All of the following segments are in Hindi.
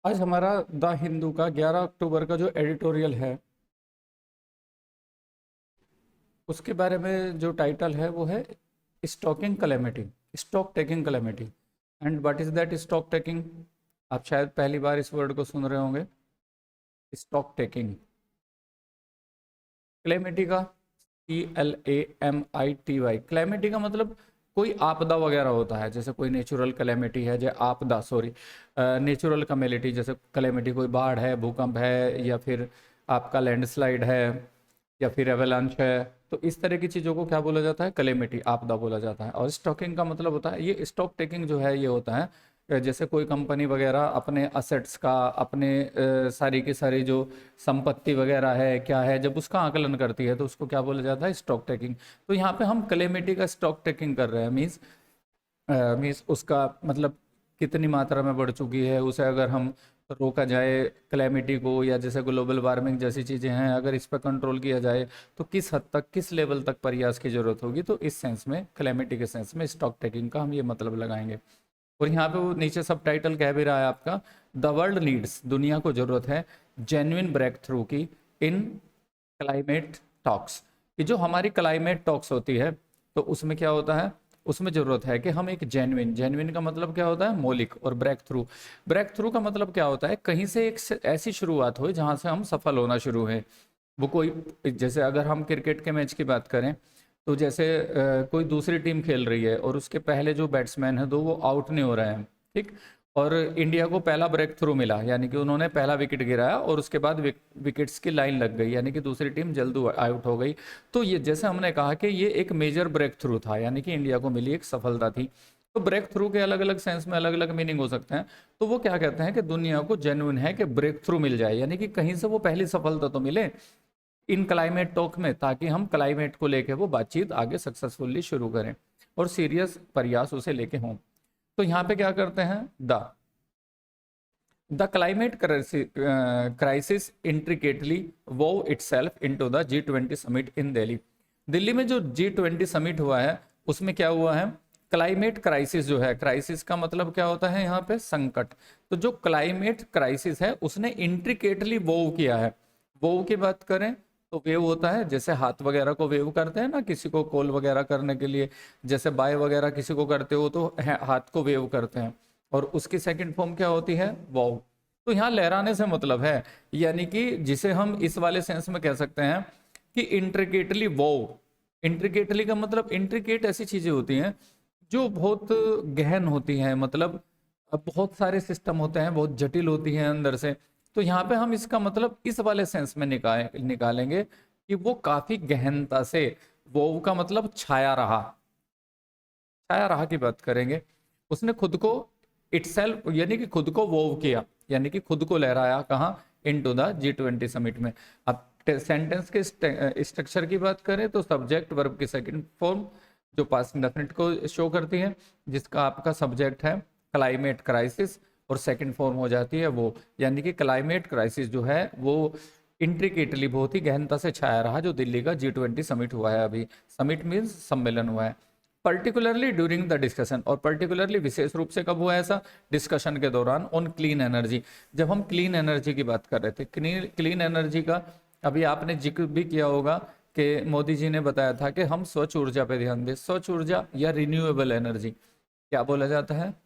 आज हमारा द हिंदू का 11 अक्टूबर का जो एडिटोरियल है उसके बारे में जो टाइटल है वो है stalking calamity, stock taking calamity. And what is that stock taking? आप शायद पहली बार इस वर्ड को सुन रहे होंगे। स्टॉक टेकिंग कैलेमिटी का CLAMITY, कैलेमिटी का मतलब कोई आपदा वगैरह होता है, जैसे कोई नेचुरल कैलेमिटी है, जैसे आपदा, सॉरी, नेचुरल कैलेमिटी, जैसे कैलेमिटी कोई बाढ़ है, भूकंप है, या फिर आपका लैंडस्लाइड है, या फिर एवलांच है। तो इस तरह की चीज़ों को क्या बोला जाता है? कैलेमिटी, आपदा बोला जाता है। और स्टॉकिंग का मतलब होता है, ये स्टॉक टेकिंग जो है ये होता है जैसे कोई कंपनी वगैरह अपने असेट्स का, अपने सारी की सारी जो संपत्ति वगैरह है क्या है, जब उसका आकलन करती है तो उसको क्या बोला जाता है? Stock taking. तो यहाँ पे हम कैलेमिटी का स्टॉक टेकिंग कर रहे हैं। मीन्स उसका मतलब कितनी मात्रा में बढ़ चुकी है, उसे अगर हम रोका जाए कैलेमिटी को, या जैसे ग्लोबल वार्मिंग जैसी चीज़ें हैं, अगर इस पर कंट्रोल किया जाए तो किस हद तक, किस लेवल तक प्रयास की जरूरत होगी। तो इस सेंस में, कैलेमिटी के सेंस में स्टॉक टेकिंग का हम ये मतलब लगाएंगे। और यहाँ पे वो नीचे सब टाइटल कह भी रहा है आपका, द वर्ल्ड नीड्स, दुनिया को जरूरत है जेन्युइन ब्रेक थ्रू की इन क्लाइमेट टॉक्स। कि जो हमारी क्लाइमेट टॉक्स होती है तो उसमें क्या होता है? उसमें जरूरत है कि हम एक जेन्युइन, जेन्युइन का मतलब क्या होता है? मौलिक। और ब्रेक थ्रू, ब्रेक थ्रू का मतलब क्या होता है? कहीं से एक ऐसी शुरुआत हो जहां से हम सफल होना शुरू है। वो कोई, जैसे अगर हम क्रिकेट के मैच की बात करें तो जैसे कोई दूसरी टीम खेल रही है और उसके पहले जो बैट्समैन है तो वो आउट नहीं हो रहे हैं, ठीक। और इंडिया को पहला ब्रेक थ्रू मिला, यानी कि उन्होंने पहला विकेट गिराया और उसके बाद विकेट्स की लाइन लग गई, यानी कि दूसरी टीम जल्द आउट हो गई। तो ये जैसे हमने कहा कि ये एक मेजर ब्रेक थ्रू था, यानी कि इंडिया को मिली एक सफलता थी। तो ब्रेक थ्रू के अलग अलग सेंस में अलग अलग मीनिंग हो सकते हैं। तो वो क्या कहते हैं कि दुनिया को जेन्युइन है कि ब्रेक थ्रू मिल जाए, यानी कि कहीं से वो पहली सफलता तो मिले इन क्लाइमेट टॉक में, ताकि हम क्लाइमेट को लेके वो बातचीत आगे सक्सेसफुली शुरू करें और सीरियस प्रयास उसे लेके हों। तो यहाँ पे क्या करते हैं? The climate crisis intricately वोव itself into the G20 summit in Delhi. Delhi में जो G20 समिट हुआ है उसमें क्या हुआ है? क्लाइमेट क्राइसिस जो है, क्राइसिस का मतलब क्या होता है यहाँ पे? संकट। तो जो क्लाइमेट क्राइसिस है उसने इंट्रिकेटली वोव किया है। वोव की बात करें तो वेव होता है, जैसे हाथ वगैरह को वेव करते हैं ना, किसी को कॉल वगैरह करने के लिए, जैसे बाय वगैरह किसी को करते हो तो हाथ को वेव करते हैं। और उसकी सेकंड फॉर्म क्या होती है? वाव। तो यहाँ लहराने से मतलब है, यानी कि जिसे हम इस वाले सेंस में कह सकते हैं कि इंट्रिकेटली वाव। इंट्रिकेटली का मतलब, इंट्रिकेट ऐसी चीजें होती हैं जो बहुत गहन होती हैं, मतलब बहुत सारे सिस्टम होते हैं, बहुत जटिल होती हैं अंदर से। तो यहाँ पे हम इसका मतलब इस वाले सेंस में निकालेंगे कि वो काफी गहनता से, वो का मतलब छाया रहा, छाया रहा की बात करेंगे। उसने खुद को इटसेल्फ, यानी कि खुद को वोव किया, यानी कि खुद को लहराया कहाँ? इनटू द G20 समिट में। अब सेंटेंस के स्ट्रक्चर की बात करें तो सब्जेक्ट वर्ब की सेकंड फॉर्म जो पास्ट इंडेफिनिट को शो करती है, जिसका आपका सब्जेक्ट है क्लाइमेट क्राइसिस और सेकंड फॉर्म हो जाती है वो, यानी कि क्लाइमेट क्राइसिस जो है वो इंट्रिकेटली, बहुत ही गहनता से छाया रहा जो दिल्ली का G20 समिट हुआ है अभी। समिट मीन्स सम्मेलन हुआ है। पर्टिकुलरली ड्यूरिंग द डिस्कशन, और पर्टिकुलरली विशेष रूप से कब हुआ ऐसा? डिस्कशन के दौरान ऑन क्लीन एनर्जी। जब हम क्लीन एनर्जी की बात कर रहे थे, क्लीन एनर्जी का अभी आपने जिक्र भी किया होगा कि मोदी जी ने बताया था कि हम स्वच्छ ऊर्जा पे ध्यान दें। स्वच्छ ऊर्जा या रिन्यूएबल एनर्जी क्या बोला जाता है?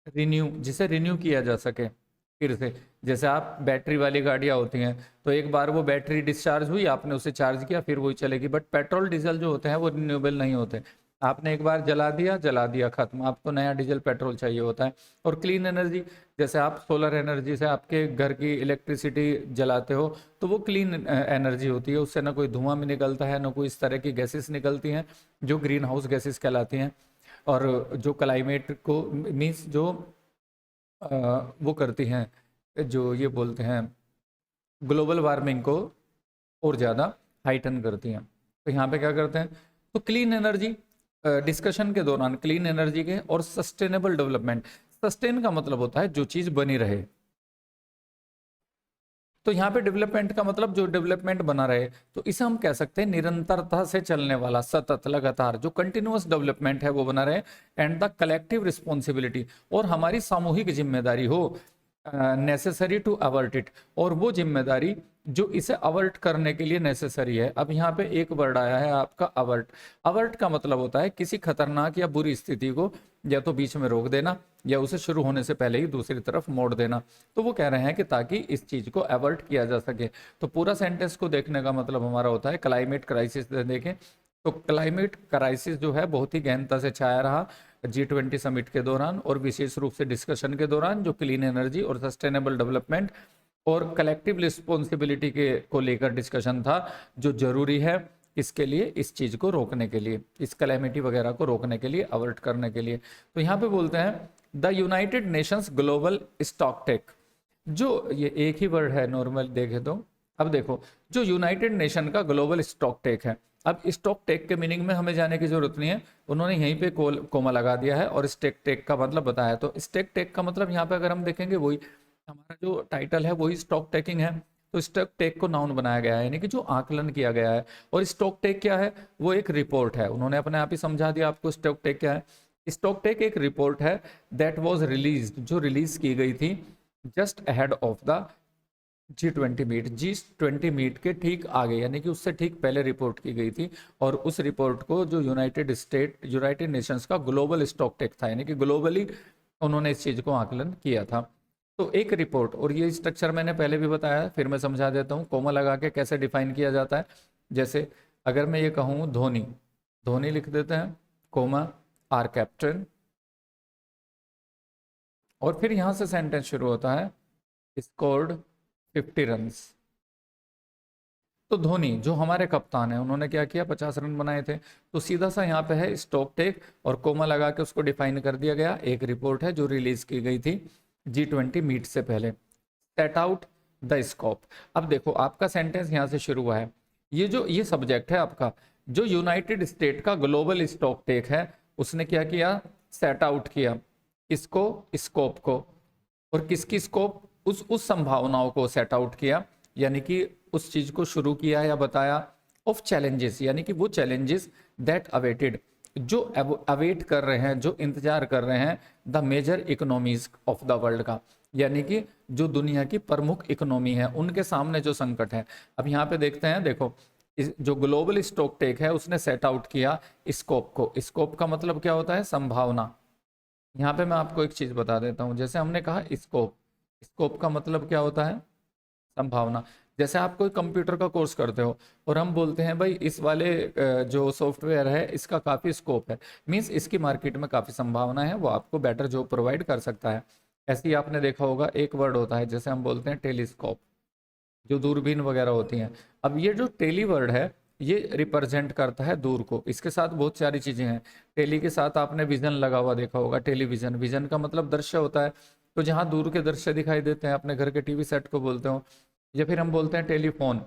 रिन्यू, जिसे रिन्यू किया जा सके फिर से। जैसे आप बैटरी वाली गाड़ियां होती हैं तो एक बार वो बैटरी डिस्चार्ज हुई, आपने उसे चार्ज किया, फिर वही चलेगी। बट पेट्रोल डीजल जो होते हैं वो रिन्यूएबल नहीं होते। आपने एक बार जला दिया खत्म, आपको नया डीजल पेट्रोल चाहिए होता है। और क्लीन एनर्जी, जैसे आप सोलर एनर्जी से आपके घर की इलेक्ट्रिसिटी जलाते हो तो वो क्लीन एनर्जी होती है, उससे ना कोई धुआं भी निकलता है, ना कोई इस तरह की गैसेस निकलती हैं जो ग्रीन हाउस गैसेस कहलाती हैं। और जो क्लाइमेट को मीन्स जो वो करती हैं, जो ये बोलते हैं ग्लोबल वार्मिंग को और ज़्यादा हाइटन करती हैं। तो यहाँ पे क्या करते हैं? तो क्लीन एनर्जी डिस्कशन के दौरान, क्लीन एनर्जी के और सस्टेनेबल डेवलपमेंट। सस्टेन का मतलब होता है जो चीज़ बनी रहे, तो यहाँ पे डेवलपमेंट का मतलब जो डेवलपमेंट बना रहे, तो इसे हम कह सकते हैं निरंतरता से चलने वाला, सतत, लगातार जो कंटिन्यूअस डेवलपमेंट है वो बना रहे। एंड द कलेक्टिव रिस्पॉन्सिबिलिटी, और हमारी सामूहिक जिम्मेदारी हो नेसेसरी टू अवर्ट इट, और वो जिम्मेदारी जो इसे अवर्ट करने के लिए नेसेसरी है। अब यहाँ पे एक वर्ड आया है आपका अवर्ट। अवर्ट का मतलब होता है किसी खतरनाक या बुरी स्थिति को या तो बीच में रोक देना या उसे शुरू होने से पहले ही दूसरी तरफ मोड़ देना। तो वो कह रहे हैं कि ताकि इस चीज को अवर्ट किया जा सके। तो पूरा सेंटेंस को देखने का मतलब हमारा होता है क्लाइमेट क्राइसिस। देखें तो क्लाइमेट क्राइसिस जो है बहुत ही गहनता से छाया रहा G20 समिट के दौरान, और विशेष रूप से डिस्कशन के दौरान जो क्लीन एनर्जी और सस्टेनेबल डेवलपमेंट और कलेक्टिव रिस्पॉन्सिबिलिटी के को लेकर डिस्कशन था, जो जरूरी है इसके लिए, इस चीज को रोकने के लिए, इस कैलेमिटी वगैरह को रोकने के लिए, अवर्ट करने के लिए। तो यहाँ पे बोलते हैं द यूनाइटेड नेशंस ग्लोबल स्टॉकटेक, जो ये एक ही वर्ड है नॉर्मल देखे तो। अब देखो जो यूनाइटेड नेशन का ग्लोबल स्टॉकटेक है, अब स्टॉक टेक के मीनिंग में हमें जाने की जरूरत नहीं है, उन्होंने यहीं पे कोमा लगा दिया है और स्टेक टेक का मतलब बताया। तो स्टेक टेक का मतलब यहाँ पे अगर हम देखेंगे वही हमारा जो टाइटल है वही स्टॉक टेकिंग है। तो स्टॉक टेक को नाउन बनाया गया है, यानी कि जो आकलन किया गया है। और स्टॉक टेक क्या है, वो एक रिपोर्ट है, उन्होंने अपने आप ही समझा दिया आपको स्टॉक टेक क्या है। स्टॉक टेक एक रिपोर्ट है दैट वाज रिलीज्ड, जो रिलीज की गई थी just ahead of the G20 meet, G20 meet के ठीक आगे, यानी कि उससे ठीक पहले रिपोर्ट की गई थी। और उस रिपोर्ट को जो यूनाइटेड नेशंस का ग्लोबल स्टॉक टेक था, यानी कि ग्लोबली उन्होंने इस चीज को आकलन किया था। तो एक रिपोर्ट, और ये स्ट्रक्चर मैंने पहले भी बताया, फिर मैं समझा देता हूँ कोमा लगा के कैसे डिफाइन किया जाता है। जैसे अगर मैं ये कहूँ धोनी, धोनी लिख देते हैं कोमा आर कैप्टन, और फिर यहां से सेंटेंस शुरू होता है स्कोर्ड 50 रन्स। तो धोनी जो हमारे कप्तान है उन्होंने क्या किया, 50 रन बनाए थे। तो सीधा सा यहाँ पे है स्टॉक टेक और कोमा लगा के उसको डिफाइन कर दिया गया। एक रिपोर्ट है जो रिलीज की गई थी G20 मीट से पहले। Set out the scope. अब देखो आपका सेंटेंस यहाँ से शुरू हुआ है, ये सब्जेक्ट है आपका, जो यूनाइटेड स्टेट का ग्लोबल स्टॉक टेक है उसने क्या किया, सेट आउट किया इसको, स्कोप को, और किसकी स्कोप, उस संभावनाओं को सेट आउट किया, यानी कि उस चीज को शुरू किया या बताया। ऑफ चैलेंजेस, यानी कि वो चैलेंजेस दैट अवेटेड, जो अवेट कर रहे हैं, जो इंतजार कर रहे हैं the major economies of the world का, यानी कि जो दुनिया की प्रमुख इकोनॉमी है उनके सामने जो संकट है। अब यहाँ पे देखते हैं, देखो जो ग्लोबल स्टॉक टेक है उसने सेट आउट किया स्कोप को। स्कोप का मतलब क्या होता है, संभावना। यहाँ पे मैं आपको एक चीज बता देता हूँ, जैसे हमने कहा स्कोप, स्कोप का मतलब क्या होता है, संभावना। जैसे आप कोई कंप्यूटर का कोर्स करते हो और हम बोलते हैं भाई इस वाले जो सॉफ्टवेयर है इसका काफ़ी स्कोप है, मीन्स इसकी मार्केट में काफ़ी संभावना है, वो आपको बेटर जॉब प्रोवाइड कर सकता है। ऐसे ही आपने देखा होगा एक वर्ड होता है जैसे हम बोलते हैं टेलीस्कोप, जो दूरबीन वगैरह होती हैं। अब ये जो टेली वर्ड है ये रिप्रेजेंट करता है दूर को, इसके साथ बहुत सारी चीज़ें हैं। टेली के साथ आपने विजन लगा हुआ देखा होगा, टेलीविजन, विजन का मतलब दृश्य होता है, तो जहाँ दूर के दृश्य दिखाई देते हैं, अपने घर के टीवी सेट को बोलते हो। या फिर हम बोलते हैं टेलीफोन,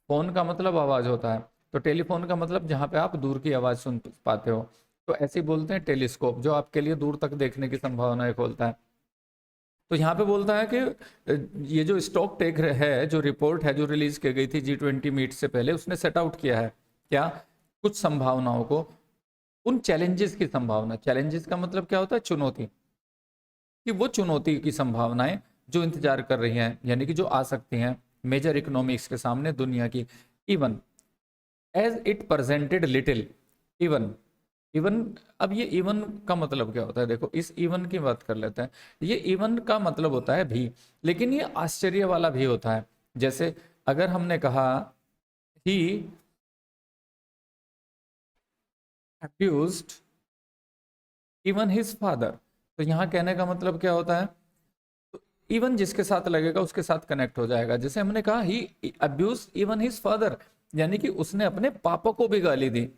फोन का मतलब आवाज़ होता है, तो टेलीफोन का मतलब जहाँ पे आप दूर की आवाज़ सुन पाते हो। तो ऐसे ही बोलते हैं टेलीस्कोप, जो आपके लिए दूर तक देखने की संभावनाएं खोलता है। तो यहाँ पे बोलता है कि ये जो स्टॉक टेक है, जो रिपोर्ट है जो रिलीज की गई थी G20 मीट से पहले, उसने सेट आउट किया है क्या, कुछ संभावनाओं को, उन चैलेंजेस की संभावना। चैलेंजेस का मतलब क्या होता है, चुनौती, कि वो चुनौती की संभावनाएं जो इंतजार कर रही हैं, यानी कि जो आ सकती हैं मेजर इकोनॉमिक्स के सामने दुनिया की। Even as it presented little, even, even, अब ये इवन का मतलब क्या होता है, देखो इस इवन की बात कर लेते हैं। ये इवन का मतलब होता है भी, लेकिन ये आश्चर्य वाला भी होता है। जैसे अगर हमने कहा ही अब्यूज्ड इवन हिज फादर, तो यहाँ कहने का मतलब क्या होता है, तो इवन जिसके साथ लगेगा उसके साथ कनेक्ट हो जाएगा। जैसे हमने कहा ही अब्यूज इवन हिज फादर, यानी कि उसने अपने पापा को भी गाली दी।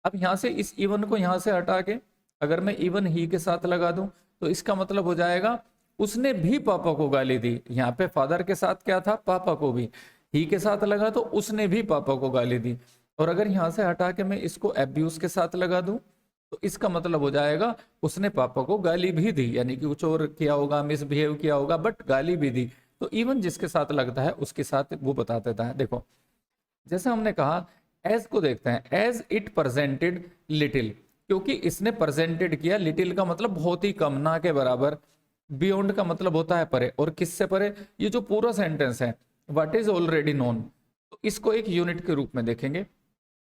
अब यहाँ से इस इवन को यहाँ से हटा के अगर मैं इवन ही के साथ लगा दूं तो इसका मतलब हो जाएगा उसने भी पापा को गाली दी। यहाँ पे फादर के साथ क्या था, पापा को भी, ही के साथ लगा तो उसने भी पापा को गाली दी। और अगर यहाँ से हटा के मैं इसको एब्यूज के साथ लगा दूं तो इसका मतलब हो जाएगा उसने पापा को गाली भी दी, यानी कि कुछ और किया होगा, मिसबिहेव किया होगा, बट गाली भी दी। तो इवन जिसके साथ लगता है उसके साथ वो बता देता है। देखो जैसे हमने कहा एज को देखते हैं, एज इट प्रेजेंटेड लिटिल, क्योंकि इसने प्रेजेंटेड किया, लिटिल का मतलब बहुत ही कम, ना के बराबर, बियॉन्ड का मतलब होता है परे, और किससे परे? ये जो पूरा सेंटेंस है व्हाट इज ऑलरेडी नोन, तो इसको एक यूनिट के रूप में देखेंगे।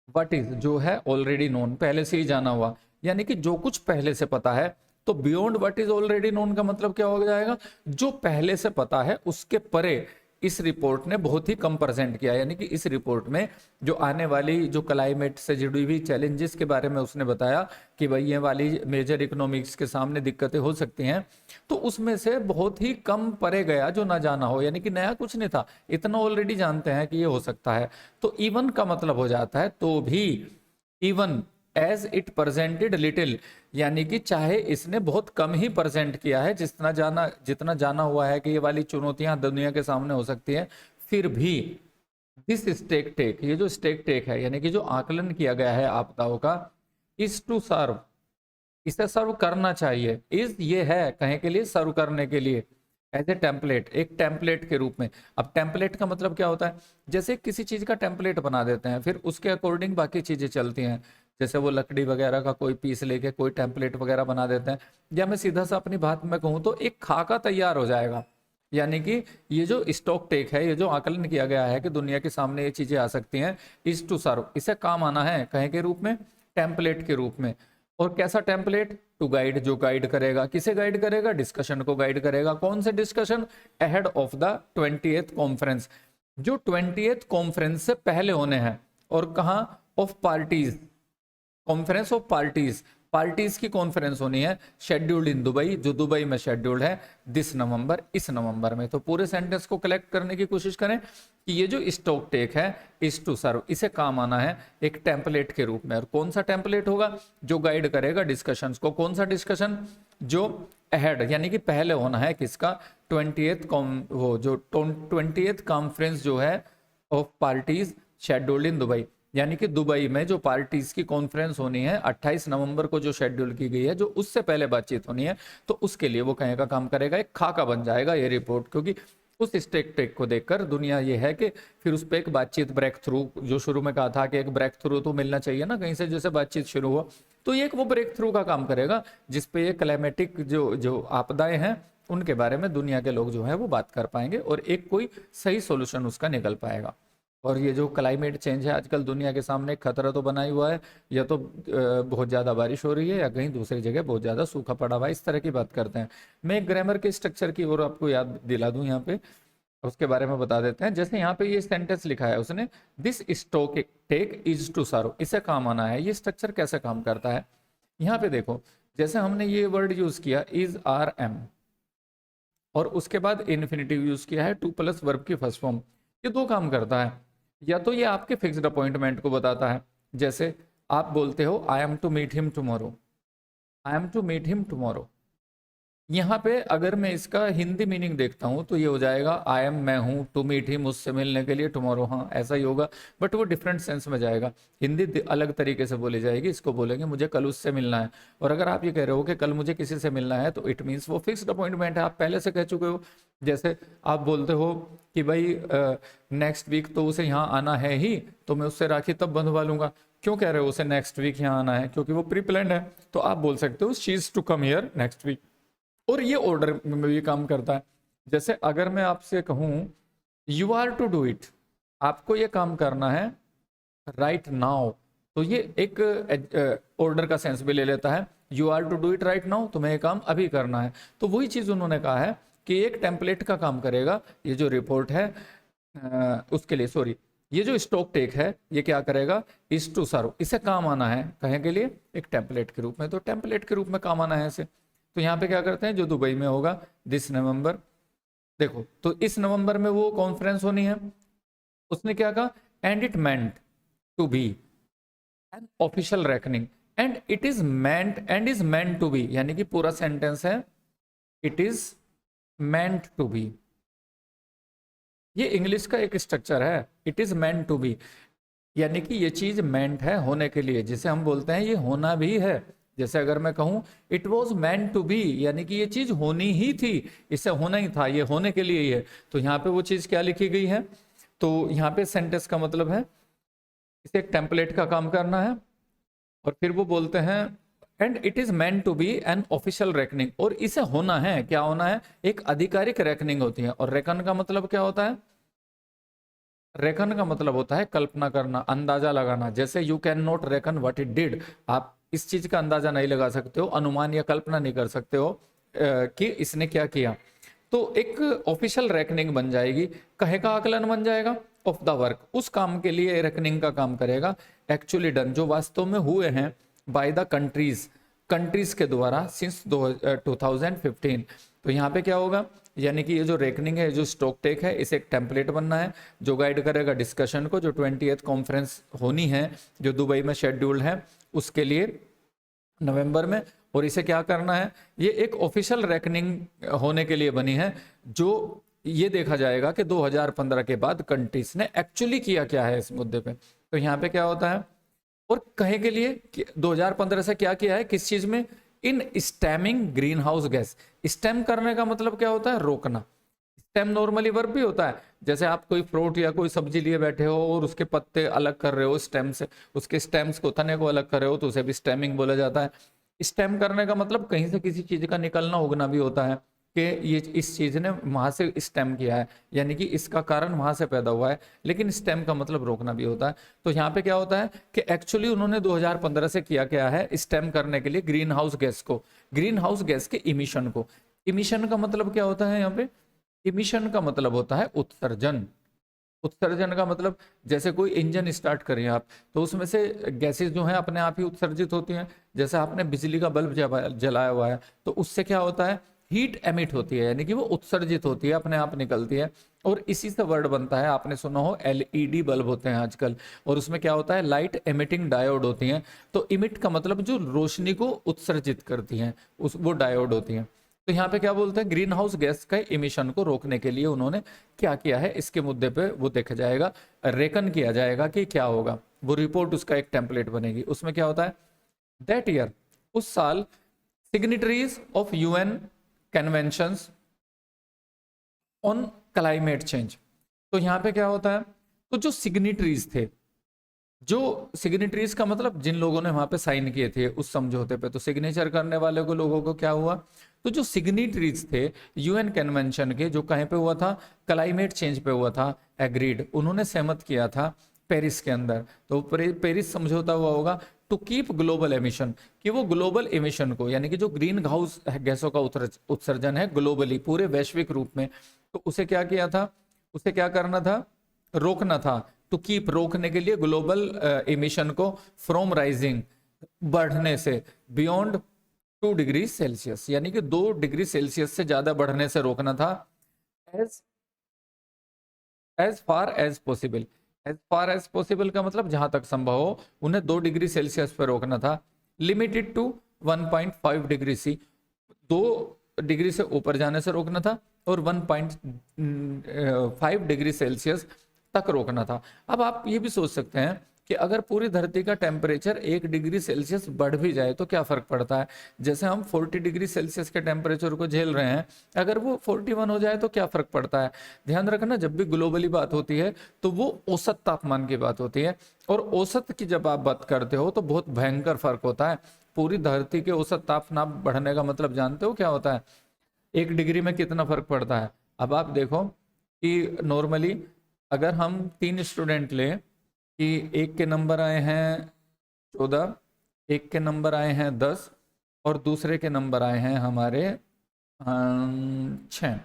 व्हाट इज जो है ऑलरेडी नोन, पहले से ही जाना हुआ, यानी कि जो कुछ पहले से पता है। तो beyond what is already known का मतलब क्या हो जाएगा? जो पहले से पता है उसके परे इस रिपोर्ट ने बहुत ही कम प्रेजेंट किया, यानी कि इस रिपोर्ट में जो आने वाली जो क्लाइमेट से जुड़ी हुई चैलेंजेस के बारे में उसने बताया कि भाई ये वाली मेजर इकोनॉमिक्स के सामने दिक्कतें हो सकती हैं, तो उसमें से बहुत ही कम परे गया जो ना जाना हो, यानी कि नया कुछ नहीं था, इतना ऑलरेडी जानते हैं कि ये हो सकता है। तो इवन का मतलब हो जाता है तो भी, even as it presented little, यानी कि चाहे इसने बहुत कम ही प्रेजेंट किया है, जितना जाना हुआ है कि ये वाली चुनौतियां दुनिया के सामने हो सकती है, फिर भी दिस स्टेक टेक, ये जो स्टेक टेक है यानी कि जो आकलन किया गया है आपदाओं का, इज टू सर्व, इसे सर्व करना चाहिए। इज ये है कहे के लिए, सर्व करने के लिए, एज ए टेम्पलेट, एक टेम्पलेट के रूप में। अब टेम्पलेट का मतलब क्या होता है? जैसे किसी चीज का टेम्पलेट बना देते हैं, फिर उसके अकॉर्डिंग बाकी चीजें चलती हैं। जैसे वो लकड़ी वगैरह का कोई पीस लेके कोई टेम्पलेट वगैरह बना देते हैं, या मैं सीधा सा अपनी बात में कहूँ तो एक खाका तैयार हो जाएगा। यानी कि ये जो स्टॉक टेक है, ये जो आकलन किया गया है कि दुनिया के सामने ये चीजें आ सकती हैं, इज टू सर्व, इसे काम आना है कहे के रूप में, टेम्पलेट के रूप में। और कैसा टेम्पलेट? टू गाइड, जो गाइड करेगा, किसे गाइड करेगा? डिस्कशन को गाइड करेगा। कौन से discussion? Ahead of the 20th conference, जो 20th कॉन्फ्रेंस से पहले होने हैं। और कहाँ? Of parties, conference of parties, parties की कॉन्फ्रेंस होनी है, शेड्यूल्ड इन दुबई, जो दुबई में शेड्यूल्ड है दिस नवंबर, इस नवंबर में। तो पूरे सेंटेंस को कलेक्ट करने की कोशिश करें कि ये जो स्टॉक टेक है इज टू सर्व, इसे काम आना है एक टेम्पलेट के रूप में। और कौन सा टेम्पलेट होगा? जो गाइड करेगा डिस्कशंस को। कौन सा डिस्कशन? जो अहेड, यानी कि पहले होना है किसका? 20th वो जो 20th कॉन्फ्रेंस जो है of parties scheduled in Dubai, यानी कि दुबई में जो पार्टीज की कॉन्फ्रेंस होनी है 28 नवंबर को जो शेड्यूल की गई है, जो उससे पहले बातचीत होनी है, तो उसके लिए वो कहे का काम करेगा, एक खाका बन जाएगा ये रिपोर्ट। क्योंकि उस स्टेक टेक को देखकर दुनिया ये है कि फिर उस पर एक बातचीत, ब्रेक थ्रू, जो शुरू में कहा था कि एक ब्रेक थ्रू तो मिलना चाहिए ना कहीं से, जैसे बातचीत शुरू हो, तो ये एक वो ब्रेक थ्रू का काम करेगा जिसपे ये क्लाइमेटिक जो जो आपदाएं हैं उनके बारे में दुनिया के लोग जो है वो बात कर पाएंगे और एक कोई सही सोल्यूशन उसका निकल पाएगा। और ये जो क्लाइमेट चेंज है आजकल दुनिया के सामने एक खतरा तो बना ही हुआ है, या तो बहुत ज़्यादा बारिश हो रही है या कहीं दूसरी जगह बहुत ज़्यादा सूखा पड़ा हुआ है, इस तरह की बात करते हैं। मैं एक ग्रामर के स्ट्रक्चर की ओर आपको याद दिला दूं यहाँ पे, उसके बारे में बता देते हैं। जैसे यहाँ पे ये सेंटेंस लिखा है उसने, this stock take is to serve, इसे काम आना है। ये स्ट्रक्चर कैसे काम करता है? यहाँ पे देखो, जैसे हमने ये वर्ड यूज किया इज आर एम, और उसके बाद इन्फिनेटिव यूज किया है टू प्लस वर्ब की फर्स्ट फॉर्म। ये दो काम करता है, या तो ये आपके फिक्स्ड अपॉइंटमेंट को बताता है, जैसे आप बोलते हो I am to meet him tomorrow, I am to meet him tomorrow. यहाँ पे अगर मैं इसका हिंदी मीनिंग देखता हूँ तो ये हो जाएगा आई एम, मैं हूँ, टू मीट हिम, उससे मिलने के लिए, टुमारो, हाँ ऐसा ही होगा, बट वो डिफरेंट सेंस में जाएगा। हिंदी अलग तरीके से बोली जाएगी, इसको बोलेंगे मुझे कल उससे मिलना है। और अगर आप ये कह रहे हो कि कल मुझे किसी से मिलना है, तो इट मीन्स वो फिक्स्ड अपॉइंटमेंट है, आप पहले से कह चुके हो। जैसे आप बोलते हो कि भाई नेक्स्ट वीक तो उसे यहाँ आना है ही, तो मैं उससे राखी तब बंधवा लूंगा। क्यों कह रहे हो उसे नेक्स्ट वीक यहाँ आना है? क्योंकि वो प्री प्लान्ड है। तो आप बोल सकते हो she is to come here next week, और ये ऑर्डर में भी काम करता है। जैसे अगर मैं आपसे कहूं you are to do it, आपको ये काम करना है राइट नाउ, तो ये एक ऑर्डर का सेंस भी ले लेता है। You are to do it right now, तुम्हें ये काम अभी करना है। तो वही चीज उन्होंने कहा है कि एक टेम्पलेट का काम करेगा ये जो रिपोर्ट है, उसके लिए, सॉरी, ये जो स्टॉक टेक है ये क्या करेगा? इज टू सर्व, इसे काम आना है कहे के लिए एक टेम्पलेट के रूप में, तो टेम्पलेट के रूप में काम आना है इसे। तो यहाँ पे क्या करते हैं, जो दुबई में होगा दिस नवंबर, देखो तो इस नवंबर में वो कॉन्फ्रेंस होनी है, उसने क्या कहा? And it meant to be an official reckoning, and it is meant, and is meant to be, यानी कि पूरा सेंटेंस है it is meant to be. ये इंग्लिश का एक स्ट्रक्चर है, it is meant to be, यानी कि ये चीज मेंट है होने के लिए, जिसे हम बोलते हैं ये होना भी है। जैसे अगर मैं कहूं it was meant to be, यानी कि ये चीज होनी ही थी, इसे होना ही था, ये होने के लिए ही है। तो यहाँ पे वो चीज क्या लिखी गई है? तो यहाँ पे सेंटेंस का मतलब है इसे एक टेम्पलेट का काम करना है। और फिर वो बोलते हैं and it is meant to be an official reckoning, और इसे होना है, क्या होना है, एक आधिकारिक रेकनिंग होती है। और रेकन का मतलब क्या होता है? रेकन का मतलब होता है कल्पना करना, अंदाजा लगाना। जैसे you can not reckon what it did, आप इस चीज का अंदाजा नहीं लगा सकते हो, अनुमान या कल्पना नहीं कर सकते हो कि इसने क्या किया। तो एक ऑफिशियल रेकनिंग बन जाएगी, कहे का आकलन बन जाएगा ऑफ द वर्क, उस काम के लिए रेकनिंग का काम करेगा। एक्चुअली डन, जो वास्तव में हुए हैं बाय द कंट्रीज, कंट्रीज के द्वारा सिंस 2015। तो यहाँ पे क्या होगा, यानी कि ये जो रेकनिंग है, जो स्टॉक टेक है, इसे एक टेम्पलेट बनना है जो गाइड करेगा डिस्कशन को, जो 20th कॉन्फ्रेंस होनी है जो दुबई में शेड्यूल्ड है उसके लिए नवंबर में। और इसे क्या करना है, ये एक ऑफिशियल रेकनिंग होने के लिए बनी है, जो ये देखा जाएगा कि 2015 के बाद कंट्रीज ने एक्चुअली किया क्या है इस मुद्दे पे। तो यहाँ पे क्या होता है, और कहे के लिए 2015 से क्या किया है, किस चीज में, in stemming greenhouse gas. Stem करने का मतलब क्या होता है, रोकना। स्टेम नॉर्मली वर्ब भी होता है, जैसे आप कोई फ्रूट या कोई सब्जी लिए बैठे हो और उसके पत्ते अलग कर रहे हो स्टेम से, उसके स्टेम्स को, तने को अलग कर रहे हो, तो उसे भी स्टेमिंग बोला जाता है। स्टेम करने का मतलब कहीं से किसी चीज का निकलना उगना भी होता है, कि ये इस चीज ने वहां से स्टेम किया है, यानी कि इसका कारण वहां से पैदा हुआ है। लेकिन स्टेम का मतलब रोकना भी होता है। तो यहाँ पे क्या होता है कि एक्चुअली उन्होंने 2015 से किया क्या है, स्टेम करने के लिए ग्रीन हाउस गैस को, ग्रीन हाउस गैस के इमिशन को। इमिशन का मतलब क्या होता है, यहाँ पे इमिशन का मतलब होता है उत्सर्जन। उत्सर्जन का मतलब, जैसे कोई इंजन स्टार्ट करें आप, तो उसमें से गैसेस जो हैं अपने आप ही उत्सर्जित होती हैं। जैसे आपने बिजली का बल्ब जलाया हुआ है, तो उससे क्या होता है, हीट एमिट होती है, यानी कि वो उत्सर्जित होती है, अपने आप निकलती है। और इसी से वर्ड बनता है, आपने सुना हो एलईडी बल्ब होते हैं आजकल, और उसमें क्या होता है, लाइट एमिटिंग डायोड होती हैं। तो इमिट का मतलब जो रोशनी को उत्सर्जित करती हैं, उस वो डायोड होती हैं। तो यहाँ पे क्या बोलते हैं, ग्रीन हाउस गैस का इमिशन को रोकने के लिए उन्होंने क्या किया है, इसके मुद्दे पे वो देखा जाएगा, रेकन किया जाएगा कि क्या होगा। वो रिपोर्ट, उसका एक टेम्पलेट बनेगी। उसमें क्या होता है, दैट ईयर, उस साल, signatories of UN conventions on climate change. तो यहाँ पे क्या होता है, तो जो सिग्नेटरीज थे, जो सिग्नेटरीज का मतलब जिन लोगों ने वहां पे साइन किए थे उस समझौते पे, तो सिग्नेचर करने वाले को लोगों को क्या हुआ, तो जो सिग्नेटरीज थे यूएन कन्वेंशन के, जो कहीं पे हुआ था, क्लाइमेट चेंज पे हुआ था, एग्रीड, उन्होंने सहमत किया था पेरिस के अंदर। तो पेरिस समझौता हुआ होगा टू कीप ग्लोबल एमिशन, कि वो ग्लोबल एमिशन को, यानी कि जो ग्रीन हाउस गैसों का उत्सर्जन है ग्लोबली, पूरे वैश्विक रूप में, तो उसे क्या किया था, उसे क्या करना था, रोकना था। टू कीप, रोकने के लिए, ग्लोबल एमिशन को फ्रॉम राइजिंग, बढ़ने से, बियॉन्ड 2 डिग्री सेल्सियस, यानी कि 2 डिग्री सेल्सियस से ज्यादा बढ़ने से रोकना था। As far as possible, as far as possible का मतलब जहां तक संभव हो, उन्हें 2 डिग्री सेल्सियस पर रोकना था। Limited to 1.5 degree C, 2 degree से ऊपर जाने से रोकना था, और 1.5 डिग्री सेल्सियस तक रोकना था। अब आप ये भी सोच सकते हैं कि अगर पूरी धरती का टेम्परेचर 1 डिग्री सेल्सियस बढ़ भी जाए तो क्या फर्क पड़ता है। जैसे हम 40 डिग्री सेल्सियस के टेम्परेचर को झेल रहे हैं, अगर वो 41 हो जाए तो क्या फर्क पड़ता है। ध्यान रखना, जब भी ग्लोबली बात होती है तो वो औसत तापमान की बात होती है, और औसत की जब आप बात करते हो तो बहुत भयंकर फर्क होता है। पूरी धरती के औसत तापमान बढ़ने का मतलब जानते हो क्या होता है, 1 डिग्री में कितना फर्क पड़ता है। अब आप देखो कि नॉर्मली अगर हम 3 स्टूडेंट लें, कि एक के नंबर आए हैं 14, एक के नंबर आए हैं 10, और दूसरे के नंबर आए हैं हमारे 6,